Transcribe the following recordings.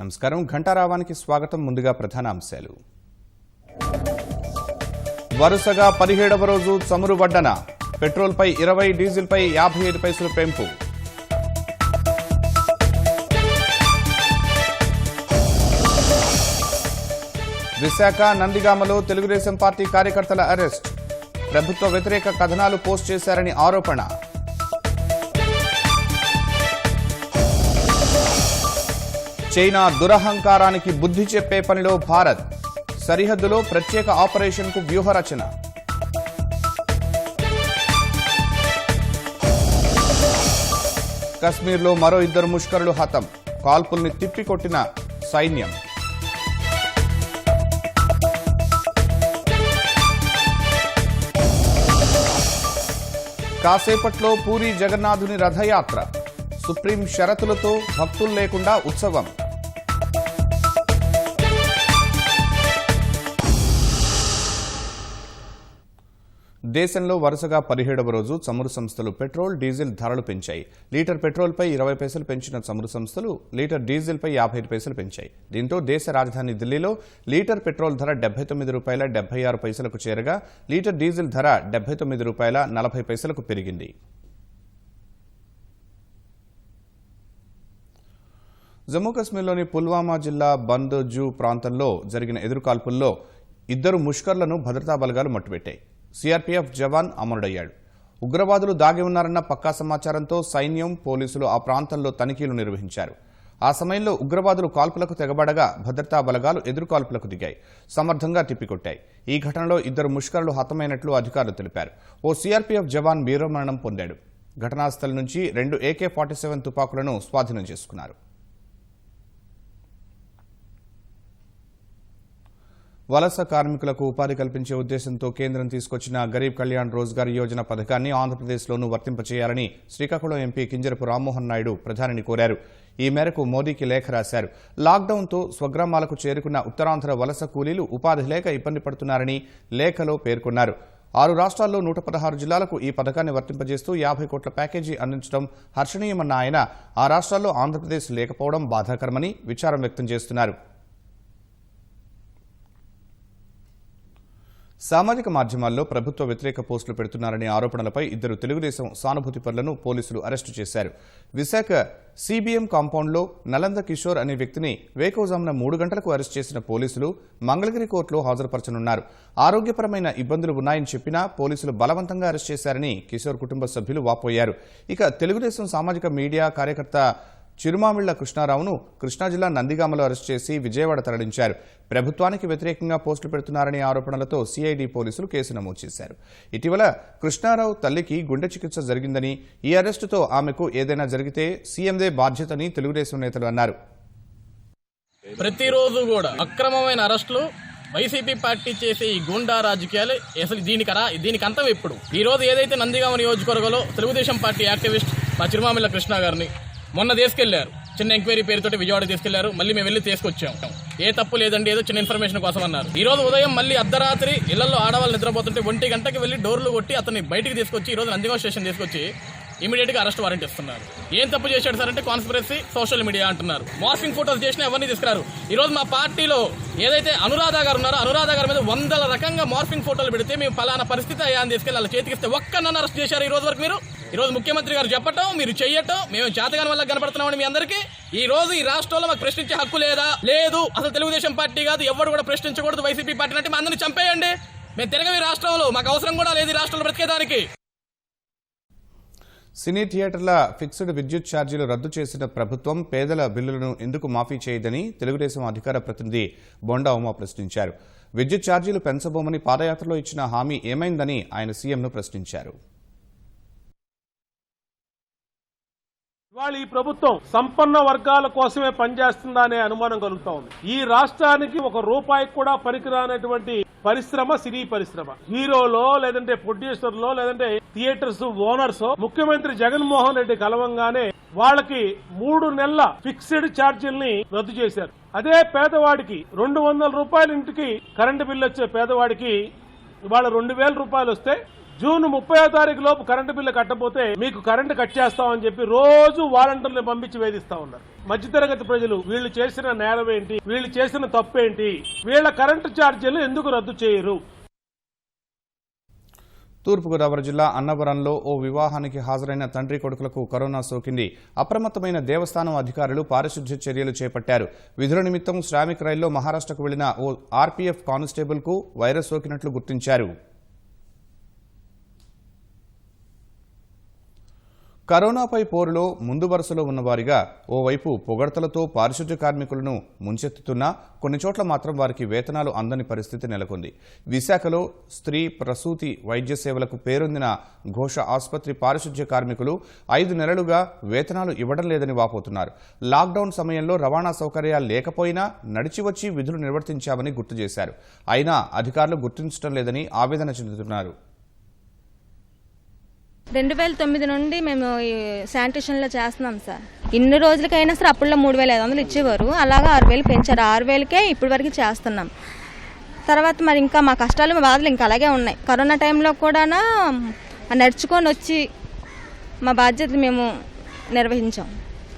నమస్కారం ఘంటారావానికి స్వాగతం. ముందుగా ప్రధాన అంశాలు. వరుసగా 17వ రోజు చమురు వడ్డన. పెట్రోల్పై 20, డీజిల్పై 55 పైసలు పెంపు. విశాఖ నందిగామలో తెలుగుదేశం పార్టీ కార్యకర్తల అరెస్ట్. ప్రభుత్వ వ్యతిరేక కథనాలు పోస్ట్ చేశారని ఆరోపణ. చైనా దురహంకారానికి బుద్ధి చెప్పే పనిలో భారత్. సరిహద్దులో ప్రత్యేక ఆపరేషన్కు వ్యూహరచన. కశ్మీర్లో మరో 2 ముష్కరులు హతం. కాల్పుల్ని తిప్పికొట్టిన సైన్యం. కాసేపట్లో పూరి జగన్నాథుని రథయాత్ర. సుప్రీం షరతులతో భక్తులు లేకుండా ఉత్సవం. దేశంలో వరుసగా 17వ రోజు చమురు సంస్థలు పెట్రోల్, డీజిల్ ధరలు పెంచాయి. లీటర్ పెట్రోల్పై 20 పైసలు పెంచిన చమురు సంస్థలు లీటర్ డీజిల్పై 55 పైసలు పెంచాయి. దీంతో దేశ రాజధాని ఢిల్లీలో లీటర్ పెట్రోల్ ధర ₹79.76కు చేరగా లీటర్ డీజిల్ ధర ₹79.40కు పెరిగింది. జమ్మూ కశ్మీర్లోని పుల్వామా జిల్లా బంద్ జూ ప్రాంతంలో జరిగిన ఎదురుకాల్పుల్లో 2 ముష్కర్లను భద్రతా బలగాలు మట్టుపెట్టాయి. సిఆర్పీఎఫ్ జవాన్ అమరుడయ్యాడు. ఉగ్రవాదులు దాగి ఉన్నారన్న పక్కా సమాచారంతో సైన్యం, పోలీసులు ఆ ప్రాంతంలో తనిఖీలు నిర్వహించారు. ఆ సమయంలో ఉగ్రవాదులు కాల్పులకు తెగబడగా భద్రతా బలగాలు ఎదురుకాల్పులకు దిగాయి. సమర్థంగా తిప్పికొట్టాయి. ఈ ఘటనలో 2 ముష్కరులు హతమైనట్లు అధికారులు తెలిపారు. ఓ సిఆర్పీఎఫ్ జవాన్ వీరమరణం పొందాడు. ఘటనా స్థలం నుంచి 2 AK-47 తుపాకులను స్వాధీనం చేసుకున్నారు. వలస కార్మికులకు ఉపాధి కల్పించే ఉద్దేశంతో కేంద్రం తీసుకొచ్చిన గరీబ్ కళ్యాణ్ రోజ్గార్ యోజన పథకాన్ని ఆంధ్రప్రదేశ్లోనూ వర్తింపచేయాలని శ్రీకాకుళం ఎంపీ కింజరపు రామ్మోహన్ నాయుడు ప్రధానిని కోరారు. ఈ మేరకు మోదీకి లేఖ రాశారు. లాక్డౌన్తో స్వగ్రామాలకు చేరుకున్న ఉత్తరాంధ్ర వలస కూలీలు ఉపాధి లేక ఇబ్బంది పడుతున్నారని లేఖలో పేర్కొన్నారు. 6 రాష్ట్రాల్లో 116 జిల్లాలకు ఈ పథకాన్ని వర్తింపజేస్తూ 50 కోట్ల ప్యాకేజీ అందించడం హర్షణీయమన్న ఆయన ఆ రాష్ట్రాల్లో ఆంధ్రప్రదేశ్ లేకపోవడం బాధాకరమని విచారం వ్యక్తం చేస్తున్నారు. సామాజిక మాధ్యమాల్లో ప్రభుత్వ వ్యతిరేక పోస్టులు పెడుతున్నారనే ఆరోపణలపై 2 తెలుగుదేశం సానుభూతిపరులను పోలీసులు అరెస్టు చేశారు. విశాఖ సిబిఎం కాంపౌండ్లో నలంద కిషోర్ అనే వ్యక్తిని వేకోజామున 3 గంటలకు అరెస్ట్ చేసిన పోలీసులు మంగళగిరి కోర్టులో హాజరుపరచనున్నారు. ఆరోగ్యపరమైన ఇబ్బందులు ఉన్నాయని చెప్పినా పోలీసులు బలవంతంగా అరెస్ట్ చేశారని కిషోర్ కుటుంబ సభ్యులు వాపోయారు. ఇక తెలుగుదేశం సామాజిక మీడియా కార్యకర్త చిరుమామిళ్ల కృష్ణారావును కృష్ణా జిల్లా నందిగామలో అరెస్ట్ చేసి విజయవాడ తరలించారు. ప్రభుత్వానికి వ్యతిరేకంగా పోస్టులు పెడుతున్నారనే ఆరోపణలతో సిఐడి పోలీసులు కేసు నమోదు చేశారు. ఇటీవల కృష్ణారావు తల్లికి గుండె చికిత్స జరిగిందని, ఈ అరెస్టుతో ఆమెకు ఏదైనా జరిగితే సీఎందే బాధ్యతని తెలుగుదేశం నేతలు అన్నారు. ప్రతిరోజు కూడా అక్రమమైన అరెస్టులు, వైసీపీ పార్టీ చేసే ఈ గూండా రాజకీయాలు, అసలు దీనికి అంతం ఎప్పుడు? ఈ రోజు ఏదైతే నందిగామ నియోజకవర్గంలో తెలుగుదేశం పార్టీ యాక్టివిస్ట్ మా చిరుమామిళ్ల కృష్ణ గారిని మొన్న తీసుకెళ్లారు. చిన్న ఎంక్వైరీ పేరుతోటి విజయవాడ తీసుకెళ్లారు. మళ్ళీ మేము వెళ్ళి తీసుకొచ్చాం. ఏ తప్పు లేదండి, ఏదో చిన్న ఇన్ఫర్మేషన్ కోసం అన్నారు. ఈ రోజు ఉదయం మళ్ళీ అర్ధరాత్రి ఇళ్లలో ఆడవాళ్ళు నిద్రపోతుంటే 1 గంటకి వెళ్ళి డోర్లు కొట్టి అతన్ని బయటికి తీసుకొచ్చి ఈ రోజు నందిగామ స్టేషన్ తీసుకొచ్చి ఇమీడియట్ గా అరెస్ట్ వారెంట్ ఇస్తున్నారు. ఏం తప్పు చేశాడు సార్ అంటే కాన్స్పిరసీ, సోషల్ మీడియా అంటున్నారు. మార్ఫింగ్ ఫోటోలు చేసినా ఎవరిని తీసుకురారు. ఈ రోజు మా పార్టీలో ఏదైతే అనురాధ గారు ఉన్నారో అనురాధ గారి మీద 100 రకంగా మార్ఫింగ్ ఫోటోలు పెడితే మేము ఫలానా పరిస్థితి అయ్యాన్ని తీసుకెళ్ళి వాళ్ళ చేతికిస్తే ఒక్కనన్ను అరెస్ట్ చేశారు ఈ రోజు వరకు మీరు. ఈ రోజు ముఖ్యమంత్రి గారు చెప్పటం, మీరు చెయ్యటం, మేము చేతగాని వల్ల కనపడుతున్నామని మీ అందరికీ. ఈ రోజు ఈ రాష్ట్రంలో మాకు ప్రశ్నించే హక్కు లేదు. అసలు తెలుగుదేశం పార్టీ కాదు, ఎవరు కూడా ప్రశ్నించకూడదు. వైసీపీ పార్టీ అంటే మా అందరిని చంపేయండి. మేము తిరగం ఈ రాష్ట్రంలో, మాకు అవసరం కూడా లేదు ఈ రాష్ట్రంలో బ్రతికేదానికి. సినీ థియేటర్ల ఫిక్స్డ్ విద్యుత్ ఛార్జీలు రద్దు చేసిన ప్రభుత్వం పేదల బిల్లులను ఎందుకు మాఫీ చేయదని తెలుగుదేశం అధికార ప్రతినిధి బొండా ఉమా ప్రశ్నించారు. విద్యుత్ ఛార్జీలు పెంచబోమని పాదయాత్రలో ఇచ్చిన హామీ ఏమైందని ఆయన సీఎంను ప్రశ్నించారు. ఇవాళ ఈ ప్రభుత్వం సంపన్న వర్గాల కోసమే పనిచేస్తుందా అనే అనుమానం కలుగుతా ఉంది. ఈ రాష్ట్రానికి ₹1 కూడా పనికిరానటువంటి పరిశ్రమ సినీ పరిశ్రమ. హీరోలో, లేదంటే ప్రొడ్యూసర్లో, లేదంటే థియేటర్స్ ఓనర్స్ ముఖ్యమంత్రి జగన్మోహన్ రెడ్డి కలవంగానే వాళ్ళకి 3 నెలల ఫిక్స్డ్ ఛార్జీల్ని రద్దు చేశారు. అదే పేదవాడికి ₹200 ఇంటికి కరెంటు బిల్లు వచ్చే పేదవాడికి ఇవాళ ₹2000 వస్తే జూన్ 30వ తారీఖు లోపు కరెంటు బిల్లు కట్టకపోతే మీకు కరెంటు కట్ చేస్తామని చెప్పి రోజు వాలంటీర్లను పంపించి వేధిస్తా ఉన్నారు. మధ్యతరగతి ప్రజలు వీళ్ళు చేసిన నేరం ఏంటి, వీళ్ళు చేసిన తప్పేంటి, వీళ్ళ కరెంటు ఛార్జీలు ఎందుకు రద్దు చేయరు? తూర్పుగోదావరి జిల్లా అన్నవరంలో ఓ వివాహానికి హాజరైన తండ్రి కొడుకులకు కరోనా సోకింది. అప్రమత్తమైన దేవస్థానం అధికారులు పారిశుధ్య చర్యలు చేపట్టారు. విధుల నిమిత్తం శ్రామిక్ రైల్లో మహారాష్ట్రకు వెళ్లిన ఓ ఆర్పీఎఫ్ కానిస్టేబుల్ కు వైరస్ సోకినట్లు గుర్తించారు. కరోనాపై పోరులో ముందు వరుసలో ఉన్నవారిగా ఓవైపు పొగడ్తలతో పారిశుధ్య కార్మికులను ముంచెత్తుతున్నా కొన్ని చోట్ల మాత్రం వారికి వేతనాలు అందని పరిస్థితి నెలకొంది. విశాఖలో స్త్రీ ప్రసూతి వైద్య సేవలకు పేరొందిన ఘోష ఆసుపత్రి పారిశుధ్య కార్మికులు 5 నెలలుగా వేతనాలు ఇవ్వడం లేదని వాపోతున్నారు. లాక్డౌన్ సమయంలో రవాణా సౌకర్యాలు లేకపోయినా నడిచి వచ్చి విధులు నిర్వర్తించామని గుర్తు చేశారు. అయినా అధికారులు గుర్తించడం లేదని ఆవేదన చెందుతున్నారు. 2009 నుండి మేము శానిటేషన్లో చేస్తున్నాం సార్. ఇన్ని రోజులకైనా సరే అప్పుడులో 3,500 ఇచ్చేవారు, అలాగా 6,000 పెంచారు. 6,000కే ఇప్పటి వరకు చేస్తున్నాం. తర్వాత మరి ఇంకా మా కష్టాలు మా బాధలు ఇంకా అలాగే ఉన్నాయి. కరోనా టైంలో కూడా నడుచుకొని వచ్చి మా బాధ్యతలు మేము నిర్వహించాం.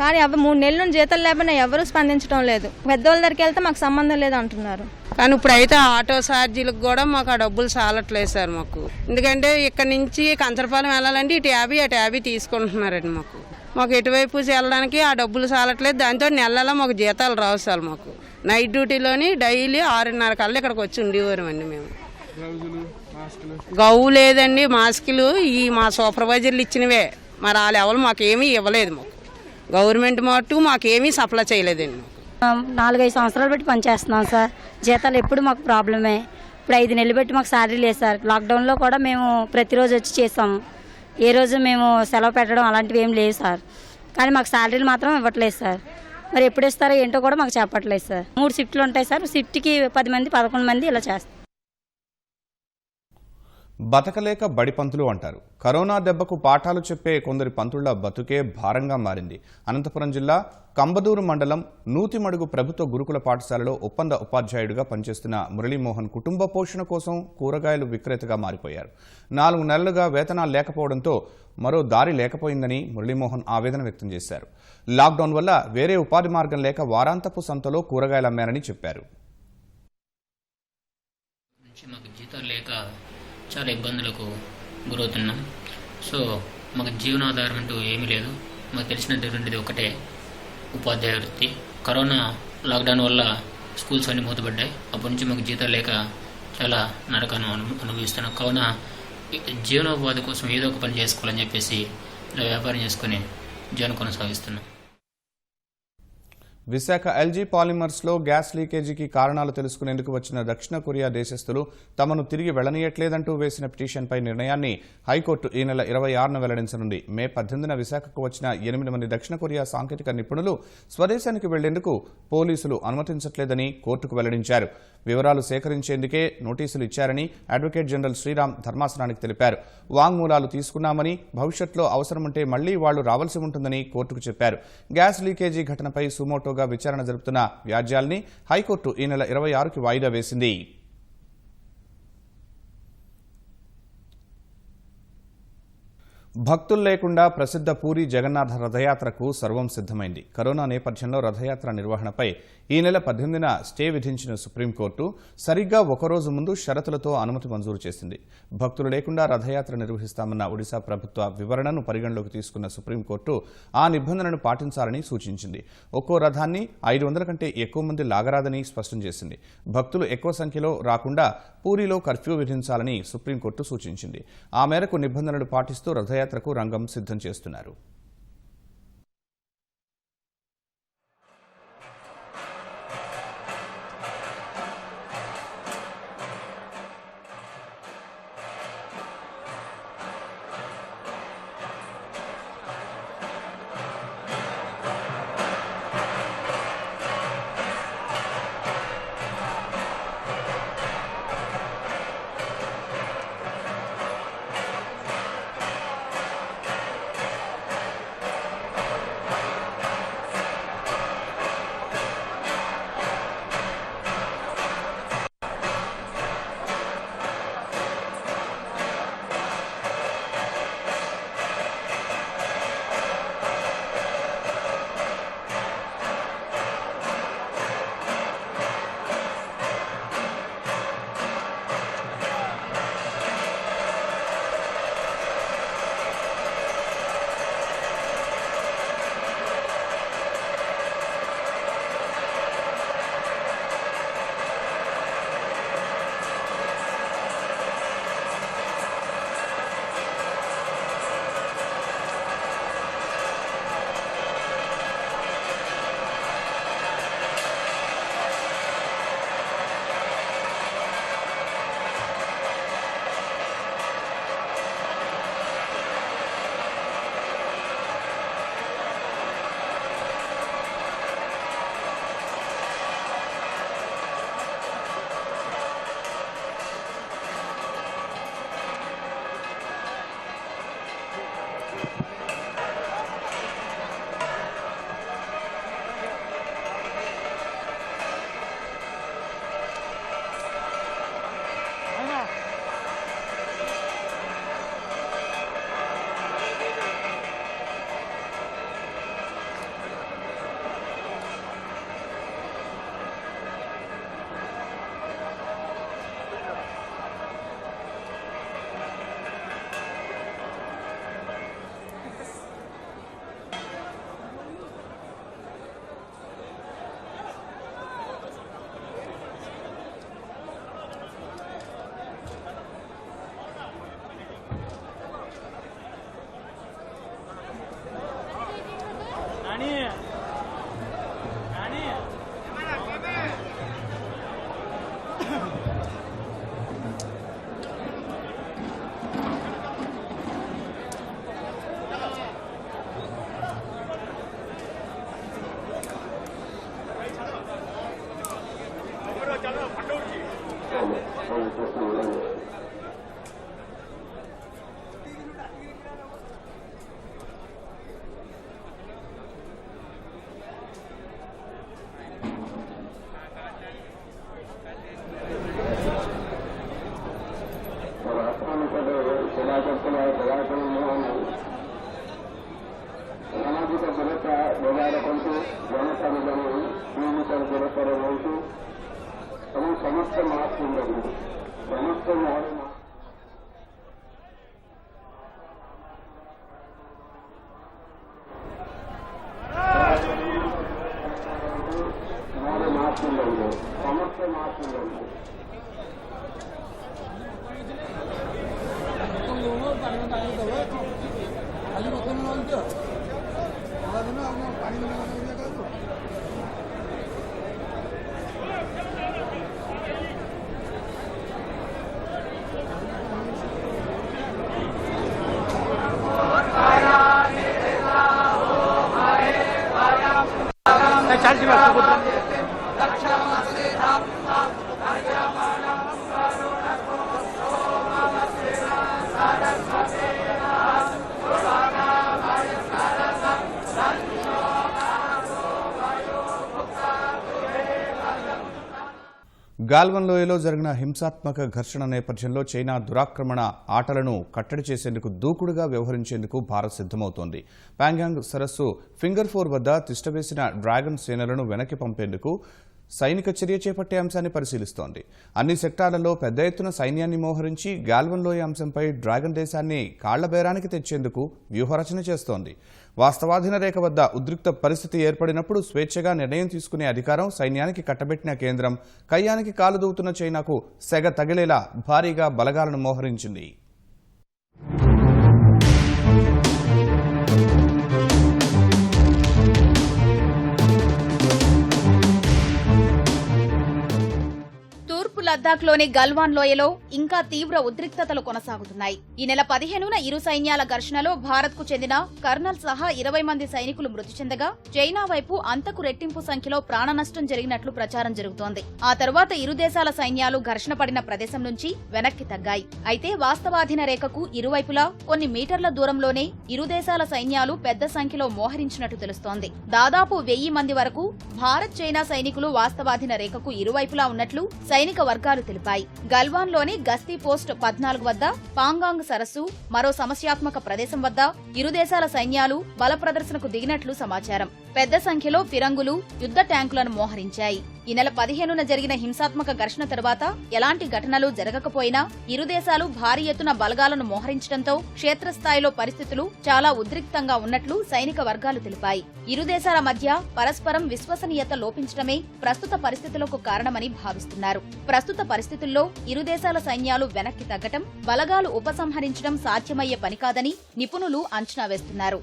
కానీ అవి 3 నెలల నుంచి జీతాలు లేకపోయినా ఎవరూ స్పందించడం లేదు. పెద్దవాళ్ళ దగ్గరికి వెళ్తే మాకు సంబంధం లేదు అంటున్నారు. కానీ ఇప్పుడైతే ఆటో ఛార్జీలకు కూడా మాకు ఆ డబ్బులు చాలట్లేదు సార్ మాకు. ఎందుకంటే ఇక్కడ నుంచి కంచరపాలెం వెళ్ళాలంటే ఇటు 50 అటు 50 తీసుకుంటున్నారండి. మాకు ఎటువైపు వెళ్ళడానికి ఆ డబ్బులు చాలట్లేదు. దాంతో నెలలో మాకు జీతాలు రావు సార్. మాకు నైట్ డ్యూటీలోని డైలీ 6:30 కల్లా ఇక్కడికి వచ్చి ఉండేవారు అండి. మేము గవ్వు లేదండి, మాస్కులు ఈ మా సూపర్వైజర్లు ఇచ్చినవే. మరి వాళ్ళు ఎవరు మాకేమీ ఇవ్వలేదు. మాకు గవర్నమెంట్ మట్టు మాకేమీ సప్లై చేయలేదండి. 4-5 సంవత్సరాలు బట్టి పనిచేస్తున్నాం సార్. జీతాలు ఎప్పుడు మాకు ప్రాబ్లమే. ఇప్పుడు 5 నెలలు బట్టి మాకు శాలరీ లేదు సార్. లాక్డౌన్లో కూడా మేము ప్రతిరోజు వచ్చి చేసాము. ఏ రోజు మేము సెలవు పెట్టడం అలాంటివి ఏం లేవు సార్. కానీ మాకు శాలరీలు మాత్రం ఇవ్వట్లేదు సార్. మరి ఎప్పుడు ఇస్తారో ఏంటో కూడా మాకు చెప్పట్లేదు సార్. 3 షిఫ్ట్లు ఉంటాయి సార్. షిఫ్ట్కి 10 మంది 11 మంది ఇలా చేస్తారు. బతకలేక బడి పంతులు అంటారు. కరోనా దెబ్బకు పాఠాలు చెప్పే కొందరి పంతుళ్ల బతుకే భారంగా మారింది. అనంతపురం జిల్లా కంబదూరు మండలం నూతిమడుగు ప్రభుత్వ గురుకుల పాఠశాలలో ఒప్పంద ఉపాధ్యాయుడిగా పనిచేస్తున్న మురళీమోహన్ కుటుంబ పోషణ కోసం కూరగాయలు విక్రేతగా మారిపోయారు. 4 నెలలుగా వేతనాలు లేకపోవడంతో మరో దారి లేకపోయిందని మురళీమోహన్ ఆవేదన వ్యక్తం చేశారు. లాక్డౌన్ వల్ల వేరే ఉపాధి మార్గం లేక వారాంతపు సంతలో కూరగాయలు అమ్మారని చెప్పారు. చాలా ఇబ్బందులకు గురవుతున్నాం. సో మాకు జీవనాధారం అంటూ ఏమీ లేదు. మాకు తెలిసినటువంటిది ఒకటే ఉపాధ్యాయ వృత్తి. కరోనా లాక్డౌన్ వల్ల స్కూల్స్ అన్నీ మూతపడ్డాయి. అప్పటి నుంచి మాకు జీతాలు లేక చాలా నరకాన్ని అనుభవిస్తున్నాం. కావున జీవనోపాధి కోసం ఏదో ఒక పని చేసుకోవాలని చెప్పేసి ఇలా వ్యాపారం చేసుకుని జీవనం కొనసాగిస్తున్నాం. విశాఖ ఎల్జీ పాలిమర్స్లో గ్యాస్ లీకేజీకి కారణాలు తెలుసుకునేందుకు వచ్చిన దక్షిణ కొరియా దేశస్థులు తమను తిరిగి వెళ్లనీయట్లేదంటూ వేసిన పిటిషన్పై నిర్ణయాన్ని హైకోర్టు ఈ నెల 26న వెల్లడించనుంది. మే 18న విశాఖకు వచ్చిన 8 మంది దక్షిణ కొరియా సాంకేతిక నిపుణులు స్వదేశానికి వెళ్లేందుకు పోలీసులు అనుమతించట్లేదని కోర్టుకు వెల్లడించారు. వివరాలు సేకరించేందుకే నోటీసులు ఇచ్చారని అడ్వకేట్ జనరల్ శ్రీరామ్ ధర్మాసనానికి తెలిపారు. వాంగ్మూలాలు తీసుకున్నామని, భవిష్యత్తులో అవసరముంటే మళ్లీ వాళ్లు రావాల్సి ఉంటుందని కోర్టుకు చెప్పారు. గ్యాస్ లీకేజీ ఘటనపై సుమోటో విచారణ జరుపుతున్న వ్యాజ్యాల్ని హైకోర్టు ఈ నెల 26కి వాయిదా వేసింది. భక్తులు లేకుండా ప్రసిద్ధ పూరి జగన్నాథ రథయాత్రకు సర్వం సిద్ధమైంది. కరోనా నేపథ్యంలో రథయాత్ర నిర్వహణపై ఈ నెల 18న స్టే విధించిన సుప్రీంకోర్టు సరిగ్గా ఒకరోజు ముందు షరతులతో అనుమతి మంజూరు చేసింది. భక్తులు లేకుండా రథయాత్ర నిర్వహిస్తామన్న ఒడిశా ప్రభుత్వ వివరణను పరిగణలోకి తీసుకున్న సుప్రీంకోర్టు ఆ నిబంధనను పాటించాలని సూచించింది. ఒక్కో రథాన్ని 500 కంటే ఎక్కువ మంది లాగరాదని స్పష్టం చేసింది. భక్తులు ఎక్కువ సంఖ్యలో రాకుండా పూరిలో కర్ఫ్యూ విధించాలని సుప్రీంకోర్టు సూచించింది. ఆ మేరకు నిబంధనలు పాటిస్తూ రథయాత్రకు రంగం సిద్ధం చేస్తున్నారు. సామాజిక భద్రత నివారకంతో జనసంఘాన్ని జీవితం జరపడంతో సమస్త మార్పు ఉండదు. సమస్త మార్పు ఉండదు. సమస్త మార్పు ఉండదు. గాల్వన్ లోయలో జరిగిన హింసాత్మక ఘర్షణ నేపథ్యంలో చైనా దురాక్రమణ ఆటలను కట్టడి చేసేందుకు దూకుడుగా వ్యవహరించేందుకు భారత్ సిద్దమవుతోంది. ప్యాంగాంగ్ సరస్సు ఫింగర్ 4 వద్ద తిష్టవేసిన డ్రాగన్ సేనలను వెనక్కి పంపేందుకు సైనిక చర్య చేపట్టే అంశాన్ని పరిశీలిస్తోంది. అన్ని సెక్టార్లలో పెద్ద ఎత్తున సైన్యాన్ని మోహరించి గాల్వన్ లోయ అంశంపై డ్రాగన్ దేశాన్ని కాళ్లబేరానికి తెచ్చేందుకు వ్యూహరచన చేస్తోంది. వాస్తవాధీన రేఖ వద్ద ఉద్రిక్త పరిస్థితి ఏర్పడినప్పుడు స్వేచ్ఛగా నిర్ణయం తీసుకునే అధికారం సైన్యానికి కట్టబెట్టిన కేంద్రం కయ్యానికి కాలు దూవుతున్న చైనాకు సెగ తగిలేలా భారీగా బలగాలను మోహరించింది. లద్దాఖ్లోని గల్వాన్ లోయలో ఇంకా తీవ్ర ఉద్రిక్తతలు కొనసాగుతున్నాయి. ఈ నెల 15న ఇరు సైన్యాల ఘర్షణలో భారత్ కు చెందిన కర్నల్ సహా 20 మంది సైనికులు మృతి చెందగా చైనా వైపు అంతకు రెట్టింపు సంఖ్యలో ప్రాణ నష్టం జరిగినట్లు ప్రచారం జరుగుతోంది. ఆ తర్వాత ఇరు దేశాల సైన్యాలు ఘర్షణ పడిన ప్రదేశం నుంచి వెనక్కి తగ్గాయి. అయితే వాస్తవాధీన రేఖకు ఇరువైపులా కొన్ని మీటర్ల దూరంలోనే ఇరు దేశాల సైన్యాలు పెద్ద సంఖ్యలో మోహరించినట్టు తెలుస్తోంది. దాదాపు 1000 మంది వరకు భారత్ చైనా సైనికులు వాస్తవాధీన రేఖకు ఇరువైపులా ఉన్నట్లు సైనిక వర్గాలు తెలిపాయి. గల్వాన్ లోని గస్తీ పోస్ట్ 14 వద్ద పాంగాంగ్ సరస్సు మరో సమస్యాత్మక ప్రదేశం వద్ద ఇరు దేశాల సైన్యాలు బల ప్రదర్శనకు దిగినట్లు సమాచారం. పెద్ద సంఖ్యలో ఫిరంగులు, యుద్ధ ట్యాంకులను మోహరించాయి. ఈ నెల 15న జరిగిన హింసాత్మక ఘర్షణ తర్వాత ఎలాంటి ఘటనలు జరగకపోయినా ఇరు దేశాలు భారీ ఎత్తున బలగాలను మోహరించడంతో క్షేత్రస్థాయిలో పరిస్థితులు చాలా ఉద్రిక్తంగా ఉన్నట్లు సైనిక వర్గాలు తెలిపాయి. ఇరు దేశాల మధ్య పరస్పరం విశ్వసనీయత లోపించడమే ప్రస్తుత పరిస్థితులకు కారణమని భావిస్తున్నారు. ప్రస్తుత పరిస్థితుల్లో ఇరు దేశాల సైన్యాలు వెనక్కి తగ్గటం, బలగాలు ఉపసంహరించడం సాధ్యమయ్యే పని కాదని నిపుణులు అంచనా వేస్తున్నారు.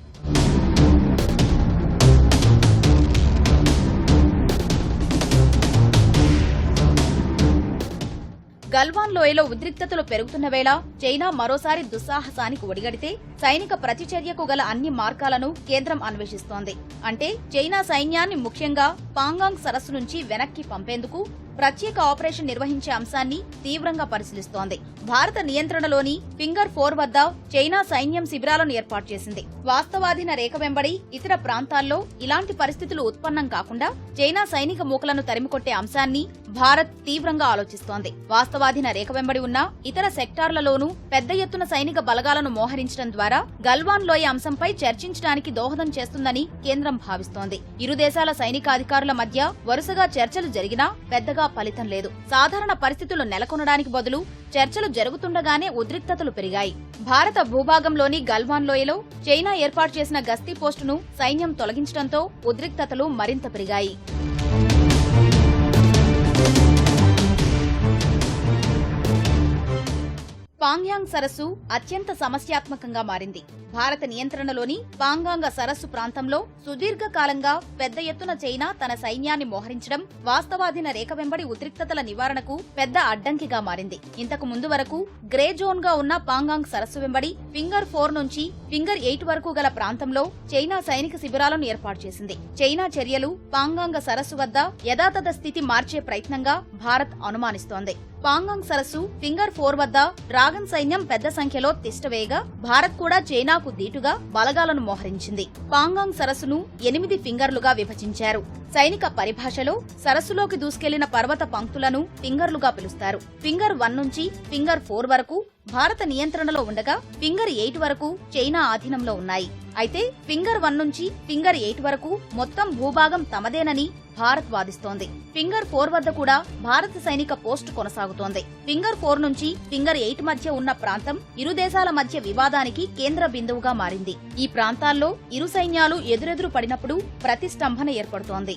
గల్వాన్ లోయలో ఉద్రిక్తతలు పెరుగుతున్న వేళ చైనా మరోసారి దుస్సాహసానికి ఒడిగడితే సైనిక ప్రతిచర్యకు గల అన్ని మార్గాలను కేంద్రం అన్వేషిస్తోంది. అంటే చైనా సైన్యాన్ని ముఖ్యంగా పాంగాంగ్ సరస్సు నుంచి వెనక్కి పంపేందుకు ప్రత్యేక ఆపరేషన్ నిర్వహించే అంశాన్ని తీవ్రంగా పరిశీలిస్తోంది. భారత నియంత్రణలోని ఫింగర్ 4 వద్ద చైనా సైన్యం శిబిరాలను ఏర్పాటు చేసింది. వాస్తవాధీన రేఖ వెంబడి ఇతర ప్రాంతాల్లో ఇలాంటి పరిస్థితులు ఉత్పన్నం కాకుండా చైనా సైనిక మూకలను తరిమికొట్టే అంశాన్ని భారత్ తీవ్రంగా ఆలోచిస్తోంది. వాస్తవాధీన రేఖ వెంబడి ఉన్న ఇతర సెక్టార్లలోనూ పెద్ద ఎత్తున సైనిక బలగాలను మోహరించడం ద్వారా గల్వాన్ లోయ అంశంపై చర్చించడానికి దోహదం చేస్తుందని కేంద్రం భావిస్తోంది. ఇరు దేశాల సైనికాధికారుల మధ్య వరుసగా చర్చలు జరిగినా పెద్దగా ఫలితం లేదు. సాధారణ పరిస్థితులు నెలకొనడానికి బదులు చర్చలు జరుగుతుండగానే ఉద్రిక్తతలు పెరిగాయి. భారత భూభాగంలోని గల్వాన్ లోయలో చైనా ఏర్పాటు చేసిన గస్తీ పోస్టును సైన్యం తొలగించడంతో ఉద్రిక్తతలు మరింత పెరిగాయి. పాంగ్యాంగ్ సరస్సు అత్యంత సమస్యాత్మకంగా మారింది. భారత నియంత్రణలోని పాంగాంగ సరస్సు ప్రాంతంలో సుదీర్ఘకాలంగా పెద్ద ఎత్తున చైనా తన సైన్యాన్ని మోహరించడం వాస్తవాధీన రేఖ వెంబడి ఉద్రిక్తతల నివారణకు పెద్ద అడ్డంకిగా మారింది. ఇంతకు ముందు వరకు గ్రే జోన్ గా ఉన్న పాంగాంగ్ సరస్సు వెంబడి ఫింగర్ 4 నుంచి ఫింగర్ 8 వరకు గల ప్రాంతంలో చైనా సైనిక శిబిరాలను ఏర్పాటు చేసింది. చైనా చర్యలు పాంగాంగ సరస్సు వద్ద యథాతథ స్థితి మార్చే ప్రయత్నంగా భారత్ అనుమానిస్తోంది. పాంగాంగ్ సరస్సు ఫింగర్ 4 వద్ద డ్రాగన్ సైన్యం పెద్ద సంఖ్యలో తిష్టవేయగా భారత్ కూడా చైనాకు దీటుగా బలగాలను మోహరించింది. పాంగాంగ్ సరస్సును 8 ఫింగర్లుగా విభజించారు. సైనిక పరిభాషలో సరస్సులోకి దూసుకెళ్లిన పర్వత పంక్తులను ఫింగర్లుగా పిలుస్తారు. ఫింగర్ 1 నుంచి ఫింగర్ 4 వరకు భారత నియంత్రణలో ఉండగా ఫింగర్ 8 వరకు చైనా ఆధీనంలో ఉన్నాయి. అయితే ఫింగర్ 1 నుంచి ఫింగర్ 8 వరకు మొత్తం భూభాగం తమదేనని భారత్ వాదిస్తోంది. ఫింగర్ 4 వద్ద కూడా భారత సైనిక పోస్టు కొనసాగుతోంది. ఫింగర్ 4 నుంచి ఫింగర్ 8 మధ్య ఉన్న ప్రాంతం ఇరు దేశాల మధ్య వివాదానికి కేంద్ర బిందువుగా మారింది. ఈ ప్రాంతాల్లో ఇరు సైన్యాలు ఎదురెదురు పడినప్పుడు ప్రతిష్టంభన ఏర్పడుతోంది.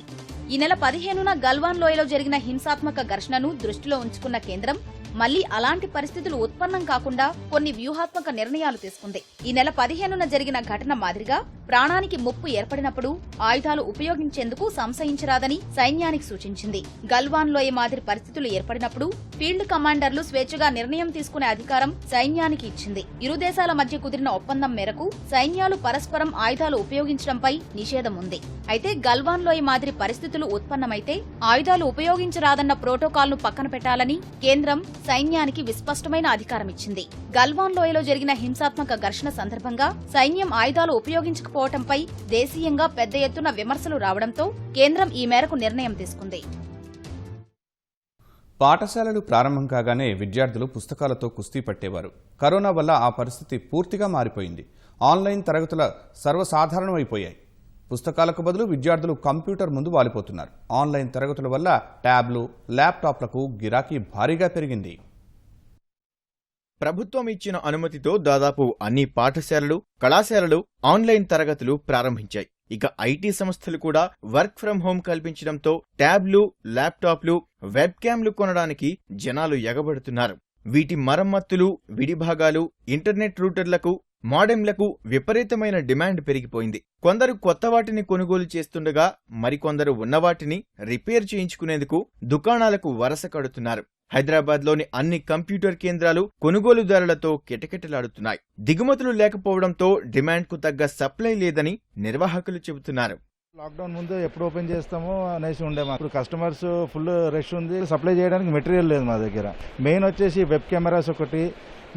ఈ నెల 15న గల్వాన్ లోయలో జరిగిన హింసాత్మక ఘర్షణను దృష్టిలో ఉంచుకున్న కేంద్రం మళ్లీ అలాంటి పరిస్థితులు ఉత్పన్నం కాకుండా కొన్ని వ్యూహాత్మక నిర్ణయాలు తీసుకుంది. ఈ నెల 15న జరిగిన ఘటన మాదిరిగా ప్రాణానికి ముప్పు ఏర్పడినప్పుడు ఆయుధాలు ఉపయోగించేందుకు సంశయించరాదని సైన్యానికి సూచించింది. గల్వాన్ లోయ మాదిరి పరిస్థితులు ఏర్పడినప్పుడు ఫీల్డ్ కమాండర్లు స్వేచ్ఛగా నిర్ణయం తీసుకునే అధికారం సైన్యానికి ఇచ్చింది. ఇరు దేశాల మధ్య కుదిరిన ఒప్పందం మేరకు సైన్యాలు పరస్పరం ఆయుధాలు ఉపయోగించడంపై నిషేధం ఉంది. అయితే గల్వాన్ లోయ మాదిరి పరిస్థితులు ఉత్పన్నమైతే ఆయుధాలు ఉపయోగించరాదన్న ప్రోటోకాల్ను పక్కన పెట్టాలని కేంద్రం సైన్యానికి విస్పష్టమైన అధికారం ఇచ్చింది. గల్వాన్ లోయలో జరిగిన హింసాత్మక ఘర్షణ సందర్భంగా సైన్యం ఆయుధాలు ఉపయోగించకపోవడంపై దేశీయంగా పెద్ద ఎత్తున విమర్శలు రావడంతో కేంద్రం ఈ మేరకు నిర్ణయం తీసుకుంది. పాఠశాలలు ప్రారంభం కాగానే విద్యార్థులు పుస్తకాలతో కుస్తీ పట్టేవారు. కరోనా వల్ల ఆ పరిస్థితి పూర్తిగా మారిపోయింది. ఆన్లైన్ తరగతుల సర్వసాధారణమైపోయాయి. పుస్తకాలకు బదులు విద్యార్థులు కంప్యూటర్ ముందు వాలిపోతున్నారు. ఆన్లైన్ తరగతుల వల్ల ట్యాబ్లు, ల్యాప్టాప్లకు గిరాకీ భారీగా పెరిగింది. ప్రభుత్వం ఇచ్చిన అనుమతితో దాదాపు అన్ని పాఠశాలలు, కళాశాలలు ఆన్లైన్ తరగతులు ప్రారంభించాయి. ఇక ఐటీ సంస్థలు కూడా వర్క్ ఫ్రం హోం కల్పించడంతో ట్యాబ్లు, ల్యాప్టాప్లు, వెబ్ క్యామ్లు కొనడానికి జనాలు ఎగబడుతున్నారు. వీటి మరమ్మతులు, విడిభాగాలు, ఇంటర్నెట్ రూటర్లకు, మోడెంలకు విపరీతమైన డిమాండ్ పెరిగిపోయింది. కొందరు కొత్త వాటిని కొనుగోలు చేస్తుండగా మరికొందరు ఉన్నవాటిని రిపేర్ చేయించుకునేందుకు దుకాణాలకు వరస కడుతున్నారు. హైదరాబాద్లోని అన్ని కంప్యూటర్ కేంద్రాలు కొనుగోలుదారులతో కిటకిటలాడుతున్నాయి. దిగుమతులు లేకపోవడంతో డిమాండ్కు తగ్గ సప్లై లేదని నిర్వాహకులు చెబుతున్నారు. లాక్డౌన్ ముందు ఎప్పుడు ఓపెన్ చేస్తామో అనేసి ఉండే ఇప్పుడు కస్టమర్స్ ఫుల్ రష్ ఉంది. సప్లై చేయడానికి మెటీరియల్ లేదు మా దగ్గర. మెయిన్ వచ్చేసి వెబ్ కెమెరాస్ ఒకటి,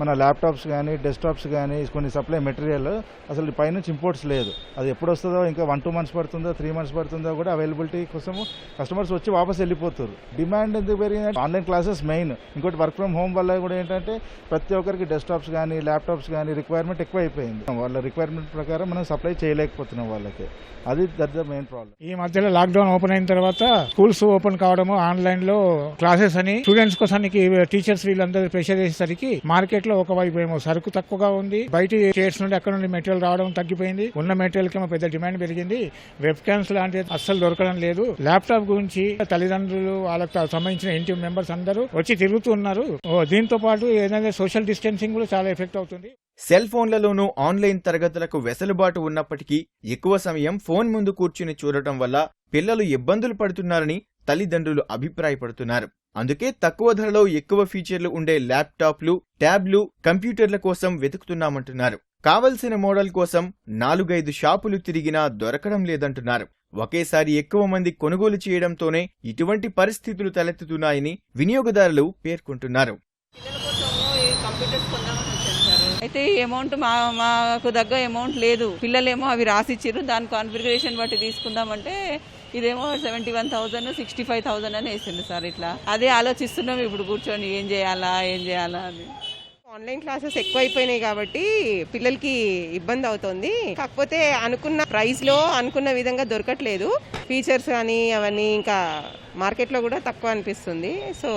మన ల్యాప్టాప్స్ కానీ డెస్క్టాప్స్ కానీ కొన్ని సప్లై మెటీరియల్ అసలు పైనుంచి ఇంపోర్ట్స్ లేదు. అది ఎప్పుడు వస్తుందో, ఇంకా 1-2 months పడుతుందో, 3 months పడుతుందో కూడా అవైలబిలిటీ కోసము కస్టమర్స్ వచ్చి వాపస్ వెళ్ళిపోతారు. డిమాండ్ ఎందుకు పెరిగిందంటే ఆన్లైన్ క్లాసెస్ మెయిన్. ఇంకోటి వర్క్ ఫ్రమ్ హోమ్ వల్ల కూడా ఏంటంటే ప్రతి ఒక్కరికి డెస్క్టాప్స్ కానీ ల్యాప్టాప్స్ కానీ రిక్వైర్మెంట్ ఎక్కువ అయిపోయింది. వాళ్ళ రిక్వైర్మెంట్ ప్రకారం మనం సప్లై చేయలేకపోతున్నాం వాళ్ళకి. అది ద మెయిన్ ప్రాబ్లం. ఈ మధ్యలో లాక్డౌన్ ఓపెన్ అయిన తర్వాత స్కూల్స్ ఓపెన్ కావడము, ఆన్లైన్ లో క్లాసెస్ అని స్టూడెంట్స్ కోసానికి టీచర్స్ వీళ్ళందరూ ప్రెషర్ చేసేసరికి మార్కెట్ లో ఒకవైపు ఏమో సరుకు తక్కువగా ఉంది, బయట స్టేట్స్ నుండి అక్కడ నుండి మెటీరియల్ రావడం తగ్గిపోయింది. ఉన్న మెటీరియల్ కి పెద్ద డిమాండ్ పెరిగింది. వెబ్ క్యామ్స్ లాంటివి అస్సలు దొరకడం లేదు. ల్యాప్టాప్ గురించి తల్లిదండ్రులు, వాళ్ళకి సంబంధించిన ఇంటి మెంబర్స్ అందరూ వచ్చి తిరుగుతూ ఉన్నారు. దీంతో పాటు ఏదైనా సోషల్ డిస్టెన్సింగ్ కూడా చాలా ఎఫెక్ట్ అవుతుంది. సెల్ ఫోన్లలోనూ ఆన్లైన్ తరగతులకు వెసులుబాటు ఉన్నప్పటికీ ఎక్కువ సమయం ఫోన్ ముందు కూర్చుని చూడటం వల్ల పిల్లలు ఇబ్బందులు పడుతున్నారని తల్లిదండ్రులు అభిప్రాయపడుతున్నారు. అందుకే తక్కువ ధరలో ఎక్కువ ఫీచర్లు ఉండే ల్యాప్టాప్లు, ట్యాబ్లు, కంప్యూటర్ల కోసం వెతుకుతున్నామంటున్నారు. కావలసిన మోడల్ కోసం 4-5 షాపులు తిరిగినా దొరకడం లేదంటున్నారు. ఒకేసారి ఎక్కువ మంది కొనుగోలు చేయడంతోనే ఇటువంటి పరిస్థితులు తలెత్తుతున్నాయని వినియోగదారులు పేర్కొంటున్నారు. అయితే అమౌంట్ మాకు దగ్గర అమౌంట్ లేదు. పిల్లలేమో అవి రాసిచ్చారు, దాని కాన్ఫిగరేషన్ బట్టి తీసుకుందామంటే ఇదేమో 71,000, 65,000 అని వేసింది సార్. ఇట్లా అదే ఆలోచిస్తున్నాం ఇప్పుడు కూర్చొని ఏం చేయాలా అని. ఆన్లైన్ క్లాసెస్ ఎక్కువ అయిపోయినాయి కాబట్టి పిల్లలకి ఇబ్బంది అవుతుంది. కాకపోతే అనుకున్న ప్రైస్ లో అనుకున్న విధంగా దొరకట్లేదు. ఫీచర్స్ కానీ అవన్నీ ఇంకా మార్కెట్లో కూడా తక్కువ అనిపిస్తుంది. సో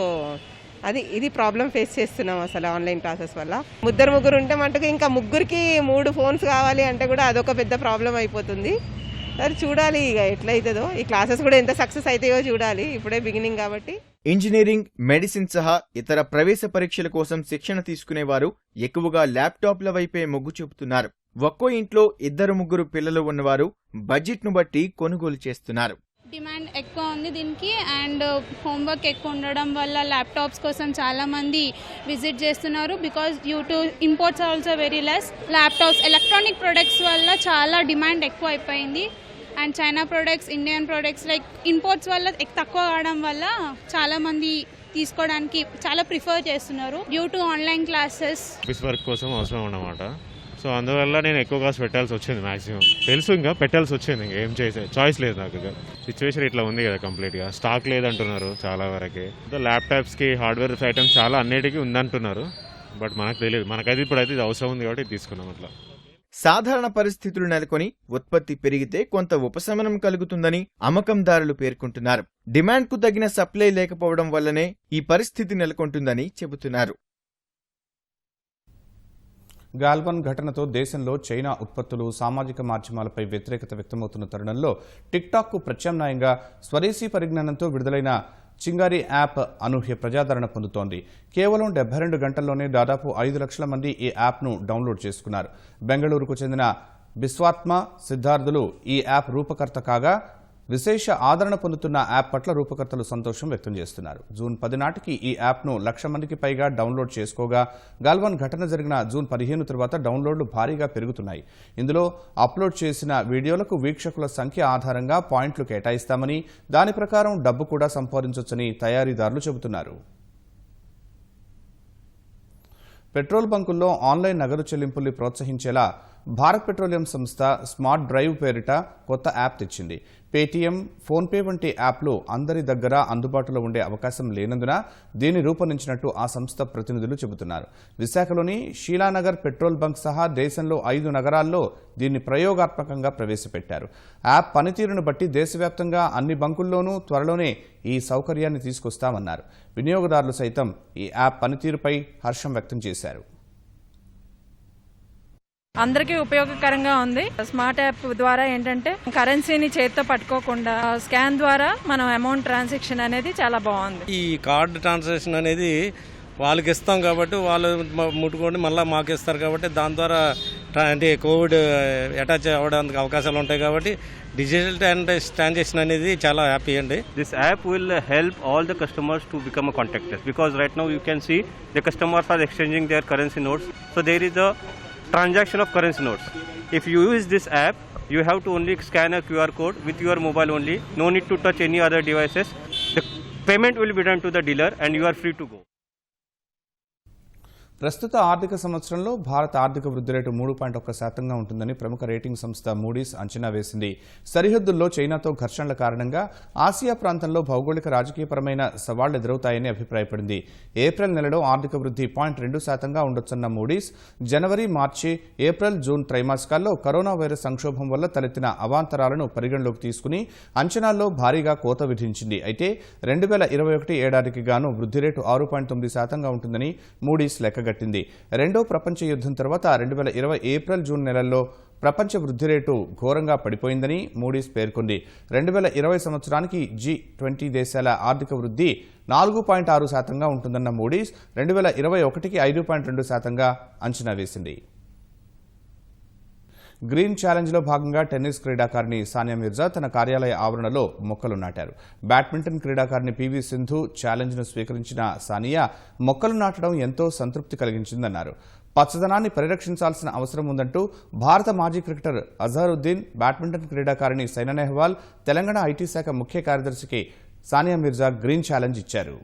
ఇది ప్రాబ్లం ఫేస్ చేస్తున్నాం అసలు ఆన్లైన్ క్లాసెస్ వల్ల. ముగ్గురు ఉంటే మటుకు ఇంకా ముగ్గురికి 3 phones కావాలి అంటే కూడా అదొక పెద్ద ప్రాబ్లం అయిపోతుంది. సరే చూడాలి ఇక ఎట్లయితుందో. ఈ క్లాసెస్ కూడా ఎంత సక్సెస్ అవుతాయో చూడాలి. ఇప్పుడే బిగినింగ్ కాబట్టి. ఇంజనీరింగ్, మెడిసిన్ సహా ఇతర ప్రవేశ పరీక్షల కోసం శిక్షణ తీసుకునేవారు ఎక్కువగా ల్యాప్టాప్ల వైపే మొగ్గు చూపుతున్నారు. ఒక్కో ఇంట్లో 2-3 పిల్లలు ఉన్నవారు బడ్జెట్ను బట్టి కొనుగోలు చేస్తున్నారు. డిమాండ్ ఎక్కువ ఉంది దీనికి. అండ్ హోంవర్క్ ఎక్కువ ఉండడం వల్ల ల్యాప్టాప్స్ కోసం చాలా మంది విజిట్ చేస్తున్నారు. Because imports also very less. Laptops, electronic products వల్ల చాలా డిమాండ్ ఎక్కువ అయిపోయింది. And China products, Indian products like imports వల్ల తక్కువ కావడం వల్ల చాలా మంది తీసుకోవడానికి చాలా ప్రిఫర్ చేస్తున్నారు due to online classes. Office work కోసం అవసరం అన్నమాట. సో అందువల్ల నేను ఎక్కువ కాస్ట్ పెట్టాల్సి వచ్చింది. మాక్సిమం తెలుసు, ఇంకా పెట్టాల్సి వచ్చింది. ఇంకా ఏం చేసే చాయిస్ లేదు నాకు. ఇక సిచ్యువేషన్ ఇట్లా ఉంది కదా, కంప్లీట్గా స్టాక్ లేదంటున్నారు చాలా వరకే. ల్యాప్టాప్స్కి హార్డ్వేర్ ఐటమ్స్ చాలా అన్నిటికీ ఉందంటున్నారు. బట్ మనకు తెలియదు, మనకైతే ఇప్పుడైతే ఇది అవసరం ఉంది కాబట్టి తీసుకున్నాం. అట్లా సాధారణ పరిస్థితులు నెలకొని ఉత్పత్తి పెరిగితే కొంత ఉపశమనం కలుగుతుందని అమ్మకందారులు పేర్కొంటున్నారు. డిమాండ్కు తగిన సప్లై లేకపోవడం వల్లనే ఈ పరిస్థితి నెలకొంటుందని చెబుతున్నారు. గాల్వన్ ఘటనతో దేశంలో చైనా ఉత్పత్తులు సామాజిక మాధ్యమాలపై వ్యతిరేకత వ్యక్తమవుతున్న తరుణంలో టిక్టాక్కు ప్రత్యామ్నాయంగా స్వదేశీ పరిజ్ఞానంతో విడుదలైన చింగారి యాప్ అనూహ్య ప్రజాదరణ పొందుతోంది. కేవలం 72 గంటల్లోనే దాదాపు 5 లక్షల మంది ఈ యాప్ను డౌన్లోడ్ చేసుకున్నారు. బెంగళూరుకు చెందిన బిస్వాత్మ సిద్ధార్థులు ఈ యాప్ రూపకర్త కాగా విశేష ఆదరణ పొందుతున్న యాప్ పట్ల రూపకర్తలు సంతోషం వ్యక్తం చేస్తున్నారు. జూన్ 10 నాటికి ఈ యాప్ను 1,00,000 మందికి పైగా డౌన్లోడ్ చేసుకోగా గాల్వన్ ఘటన జరిగిన జూన్ 15 తర్వాత డౌన్లోడ్లు భారీగా పెరుగుతున్నాయి. ఇందులో అప్లోడ్ చేసిన వీడియోలకు వీక్షకుల సంఖ్య ఆధారంగా పాయింట్లు కేటాయిస్తామని, దాని ప్రకారం డబ్బు కూడా సంపాదించొచ్చని తయారీదారులు చెబుతున్నారు. పెట్రోల్ బంకుల్లో ఆన్లైన్ నగదు చెల్లింపుల్ని ప్రోత్సహించేలా భారత్ పెట్రోలియం సంస్థ స్మార్ట్ డ్రైవ్ పేరిట కొత్త యాప్ తెచ్చింది. పేటీఎం, ఫోన్పే వంటి యాప్లు అందరి దగ్గర అందుబాటులో ఉండే అవకాశం లేనందున దీన్ని రూపొందించినట్టు ఆ సంస్థ ప్రతినిధులు చెబుతున్నారు. విశాఖలోని షీలానగర్ పెట్రోల్ బంక్ సహా దేశంలో 5 నగరాల్లో దీన్ని ప్రయోగాత్మకంగా ప్రవేశపెట్టారు. యాప్ పనితీరును బట్టి దేశవ్యాప్తంగా అన్ని బంకుల్లోనూ త్వరలోనే ఈ సౌకర్యాన్ని తీసుకొస్తామన్నారు. వినియోగదారులు సైతం ఈ యాప్ పనితీరుపై హర్షం వ్యక్తం చేశారు. అందరికీ ఉపయోగకరంగా ఉంది. స్మార్ట్ యాప్ ద్వారా ఏంటంటే కరెన్సీని చేతితో పట్టుకోకుండా స్కాన్ ద్వారా మనం అమౌంట్ ట్రాన్సాక్షన్ అనేది చాలా బాగుంది. ఈ కార్డు ట్రాన్సాక్షన్ అనేది వాళ్ళకి ఇస్తాం కాబట్టి వాళ్ళు ముట్టుకోండి మళ్ళీ మాకు ఇస్తారు కాబట్టి దాని ద్వారా అంటే కోవిడ్ అటాచ్ అవ్వడానికి అవకాశాలు ఉంటాయి కాబట్టి డిజిటల్ ట్రాన్సాక్షన్ అనేది చాలా హ్యాపీ అండి. This app will help all the customers to become a contactors because right now you can see the customers are exchanging their currency notes. So there is the transaction of currency notes. If you use this app, you have to only scan a QR code with your mobile only. No need to touch any other devices. The payment will be done to the dealer and you are free to go. ప్రస్తుత ఆర్థిక సంవత్సరంలో భారత ఆర్థిక వృద్ధి rate 3.1% ఉంటుందని ప్రముఖ rating సంస్థ Moody's అంచనా వేసింది. సరిహద్దుల్లో చైనాతో ఘర్షణల కారణంగా ఆసియా ప్రాంతంలో భౌగోళిక రాజకీయపరమైన సవాళ్లు ఎదురవుతాయని అభిప్రాయపడింది. ఏప్రిల్ నెలలో ఆర్థిక వృద్ధి 0.2% ఉండొచ్చన్న మూడీస్ జనవరి, మార్చి, ఏప్రిల్, జూన్ త్రైమాసికాల్లో కరోనా వైరస్ సంక్షోభం వల్ల తలెత్తిన అవాంతరాలను పరిగణలోకి తీసుకుని అంచనాల్లో భారీగా కోత విధించింది. అయితే 2021 ఏడాదికి గాను వృద్ధి రేటు 6.9% ఉంటుందని మూడీస్ లెక్కగట్టింది. రెండో ప్రపంచ యుద్ధం తర్వాత 2020 ఏప్రిల్, జూన్ నెలల్లో ప్రపంచ వృద్ధి రేటు ఘోరంగా పడిపోయిందని మూడీస్ పేర్కొంది. 2020 సంవత్సరానికి G20 దేశాల ఆర్థిక వృద్ధి 4.6% ఉంటుందన్న మూడీస్ 2021కి 5.2% అంచనా వేసింది. గ్రీన్ ఛాలెంజ్లో భాగంగా టెన్నిస్ క్రీడాకారిణి సానియా మిర్జా తన కార్యాలయ ఆవరణలో మొక్కలు నాటారు. బ్యాడ్మింటన్ క్రీడాకారిణి పివి సింధు ఛాలెంజ్ను స్వీకరించిన సానియా మొక్కలు నాటడం ఎంతో సంతృప్తి కలిగించిందన్నారు. పచ్చదనాన్ని పరిరక్షించాల్సిన అవసరం ఉందంటూ భారత మాజీ క్రికెటర్ అజహరుద్దీన్, బ్యాడ్మింటన్ క్రీడాకారిణి సైనా నెహ్వాల్, తెలంగాణ ఐటీ శాఖ ముఖ్య కార్యదర్శికి సానియా మిర్జా గ్రీన్ ఛాలెంజ్ ఇచ్చారు.